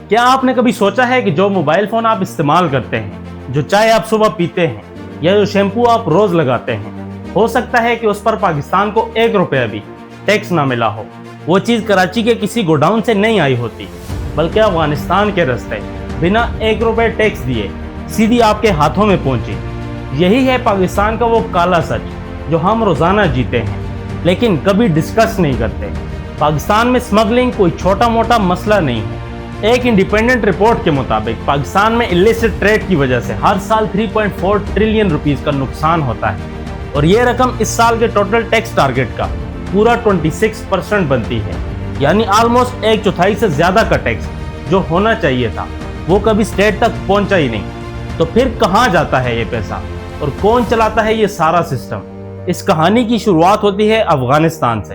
کیا آپ نے کبھی سوچا ہے کہ جو موبائل فون آپ استعمال کرتے ہیں، جو چائے آپ صبح پیتے ہیں یا جو شیمپو آپ روز لگاتے ہیں، ہو سکتا ہے کہ اس پر پاکستان کو 1 روپیہ بھی ٹیکس نہ ملا ہو۔ وہ چیز کراچی کے کسی گوڈاؤن سے نہیں آئی ہوتی، بلکہ افغانستان کے راستے بنا 1 روپے ٹیکس دیے سیدھی آپ کے ہاتھوں میں پہنچی۔ یہی ہے پاکستان کا وہ کالا سچ جو ہم روزانہ جیتے ہیں لیکن کبھی ڈسکس نہیں کرتے۔ پاکستان میں سمگلنگ کوئی چھوٹا موٹا مسئلہ نہیں ہے۔ ایک انڈیپینڈنٹ رپورٹ کے مطابق پاکستان میں illicit ٹریڈ کی وجہ سے ہر سال 3.4 ٹریلین روپیز کا نقصان ہوتا ہے، اور یہ رقم اس سال کے ٹوٹل ٹیکس ٹارگٹ کا پورا 26% بنتی ہے، یعنی آلموسٹ 1/4 سے زیادہ کا ٹیکس جو ہونا چاہیے تھا وہ کبھی اسٹیٹ تک پہنچا ہی نہیں۔ تو پھر کہاں جاتا ہے یہ پیسہ اور کون چلاتا ہے یہ سارا سسٹم؟ اس کہانی کی شروعات ہوتی ہے افغانستان سے۔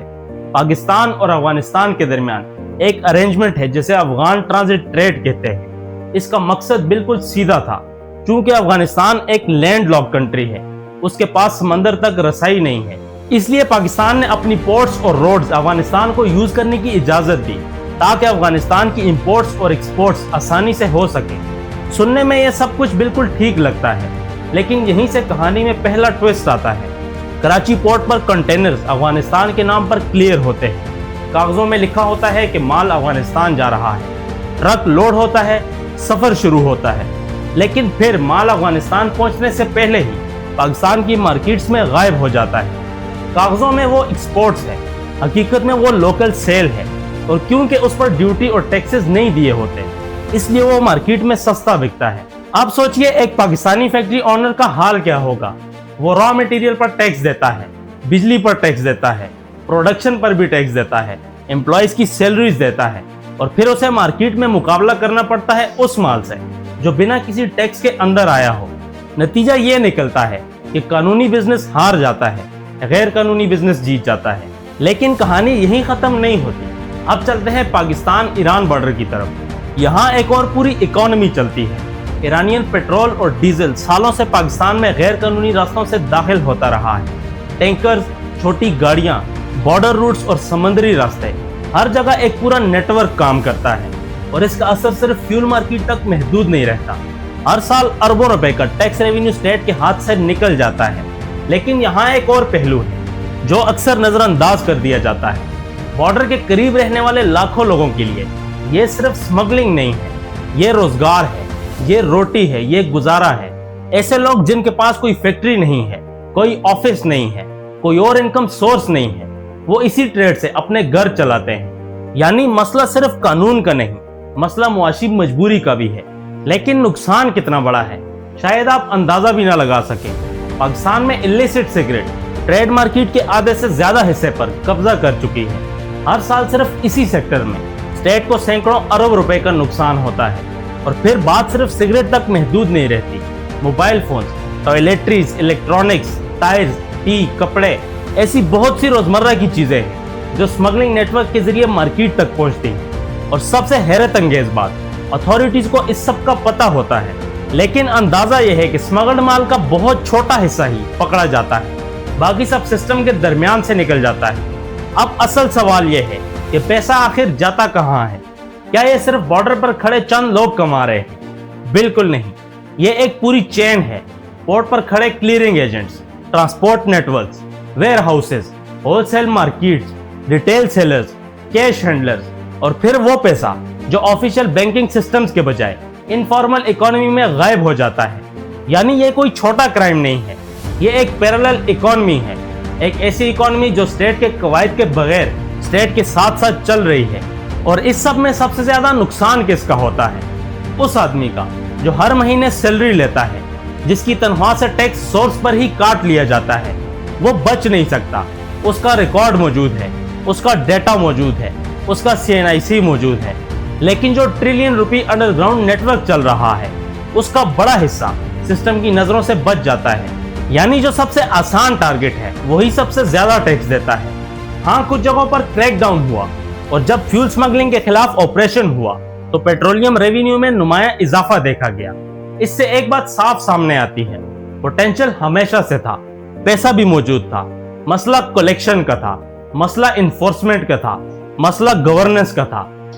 پاکستان اور افغانستان کے درمیان ایک ارینجمنٹ ہے جسے افغان ٹرانزٹ ٹریڈ کہتے ہیں۔ اس کا مقصد بالکل سیدھا تھا۔ چونکہ افغانستان ایک لینڈ لاک کنٹری ہے، اس کے پاس سمندر تک رسائی نہیں ہے، اس لیے پاکستان نے اپنی پورٹس اور روڈز افغانستان کو یوز کرنے کی اجازت دی تاکہ افغانستان کی امپورٹس اور ایکسپورٹس آسانی سے ہو سکیں۔ سننے میں یہ سب کچھ بالکل ٹھیک لگتا ہے، لیکن یہیں سے کہانی میں پہلا ٹویسٹ آتا ہے۔ کراچی پورٹ پر کنٹینرز افغانستان کے نام پر کلیئر ہوتے ہیں، کاغذوں میں لکھا ہوتا ہے کہ مال افغانستان جا رہا ہے، ٹرک لوڈ ہوتا ہے، سفر شروع ہوتا ہے، لیکن پھر مال افغانستان پہنچنے سے پہلے ہی پاکستان کی مارکیٹس میں غائب ہو جاتا ہے۔ کاغذوں میں وہ ایکسپورٹس ہے، حقیقت میں وہ لوکل سیل ہے، اور کیونکہ اس پر ڈیوٹی اور ٹیکسز نہیں دیے ہوتے اس لیے وہ مارکیٹ میں سستا بکتا ہے۔ اب سوچئے ایک پاکستانی فیکٹری اونر کا حال کیا ہوگا۔ وہ را میٹیریل پر ٹیکس دیتا ہے، بجلی پر ٹیکس دیتا ہے، پروڈکشن پر بھی ٹیکس دیتا ہے، امپلائیز کی سیلریز دیتا ہے، اور پھر اسے مارکیٹ میں مقابلہ کرنا پڑتا ہے اس مال سے جو بنا کسی ٹیکس کے اندر آیا ہو۔ نتیجہ یہ نکلتا ہے کہ قانونی بزنس ہار جاتا ہے، غیر قانونی بزنس جیت جاتا ہے۔ لیکن کہانی یہیں ختم نہیں ہوتی۔ اب چلتے ہیں پاکستان ایران بارڈر کی طرف۔ یہاں ایک اور پوری اکانومی چلتی ہے۔ ایرانین پیٹرول اور ڈیزل سالوں سے پاکستان میں غیر قانونی راستوں سے داخل ہوتا رہا ہے۔ ٹینکرز، چھوٹی گاڑیاں، بارڈر روٹس اور سمندری راستے، ہر جگہ ایک پورا نیٹ ورک کام کرتا ہے، اور اس کا اثر صرف فیول مارکیٹ تک محدود نہیں رہتا۔ ہر سال اربوں روپے کا ٹیکس ریونیو اسٹیٹ کے ہاتھ سے نکل جاتا ہے۔ لیکن یہاں ایک اور پہلو ہے جو اکثر نظر انداز کر دیا جاتا ہے۔ بارڈر کے قریب رہنے والے لاکھوں لوگوں کے لیے یہ صرف سمگلنگ نہیں ہے، یہ روزگار ہے، یہ روٹی ہے، یہ گزارا ہے۔ ایسے لوگ جن کے پاس کوئی فیکٹری نہیں ہے، کوئی آفس نہیں ہے، کوئی اور انکم سورس نہیں ہے، وہ اسی ٹریڈ سے اپنے گھر چلاتے ہیں۔ یعنی مسئلہ صرف قانون کا نہیں، مسئلہ معاشی مجبوری کا بھی ہے۔ لیکن نقصان کتنا بڑا ہے شاید آپ اندازہ بھی نہ لگا سکیں۔ پاکستان میں illicit سگریٹ ٹریڈ مارکیٹ کے آدھے سے زیادہ حصے پر قبضہ کر چکی ہے۔ ہر سال صرف اسی سیکٹر میں اسٹیٹ کو سینکڑوں ارب روپے کا نقصان ہوتا ہے۔ اور پھر بات صرف سگریٹ تک محدود نہیں رہتی۔ Mobile phones, toiletries, electronics, tyres, ٹی، کپڑے، ایسی بہت سی روزمرہ کی چیزیں ہیں جو سمگلنگ نیٹ ورک کے ذریعے مارکیٹ تک پہنچتی ہیں۔ اور سب سے حیرت انگیز بات، اتھارٹیز کو اس سب کا پتہ ہوتا ہے، لیکن اندازہ یہ ہے کہ سمگلڈ مال کا بہت چھوٹا حصہ ہی پکڑا جاتا ہے، باقی سب سسٹم کے درمیان سے نکل جاتا ہے۔ اب اصل سوال یہ ہے کہ پیسہ آخر جاتا کہاں ہے؟ کیا یہ صرف بارڈر پر کھڑے چند لوگ کما رہے ہیں؟ بالکل نہیں، یہ ایک پوری چین ہے۔ پورٹ پر کھڑے clearing agents, transport networks, warehouses, wholesale markets, retail sellers, cash handlers, اور پھر وہ پیسہ جو آفیشیل بینکنگ سسٹمز کے بجائے انفارمل اکانومی میں غائب ہو جاتا ہے۔ یعنی یہ کوئی چھوٹا کرائم نہیں ہے، یہ ایک پیرالل اکانومی ہے، ایک ایسی اکانومی جو اسٹیٹ کے قواعد کے بغیر اسٹیٹ کے ساتھ ساتھ چل رہی ہے۔ اور اس سب میں سب سے زیادہ نقصان کس کا ہوتا ہے؟ اس آدمی کا جو ہر مہینے سیلری لیتا ہے، جس کی تنخواہ سے ٹیکس سورس پر ہی کاٹ لیا جاتا ہے۔ وہ بچ نہیں سکتا، اس کا ریکارڈ موجود ہے، اس کا ڈیٹا موجود ہے، اس کا CNIC موجود ہے، لیکن جو ٹریلین روپی انڈر گراؤنڈ نیٹ ورک چل رہا ہے اس کا بڑا حصہ سسٹم کی نظروں سے بچ جاتا ہے۔ یعنی جو سب سے آسان ٹارگٹ ہے وہی سب سے زیادہ ٹیکس دیتا ہے۔ ہاں، کچھ جگہوں پر کریک ڈاؤن ہوا، اور جب فیول سمگلنگ کے خلاف آپریشن ہوا تو پیٹرولیم ریونیو میں نمایاں اضافہ دیکھا گیا۔ اس سے ایک بات صاف سامنے آتی ہے، پوٹینشل ہمیشہ سے تھا، پیسہ بھی موجود تھا، مسئلہ کلیکشن کا تھا، مسئلہ انفورسمنٹ کا تھا، مسئلہ گورننس کا تھا۔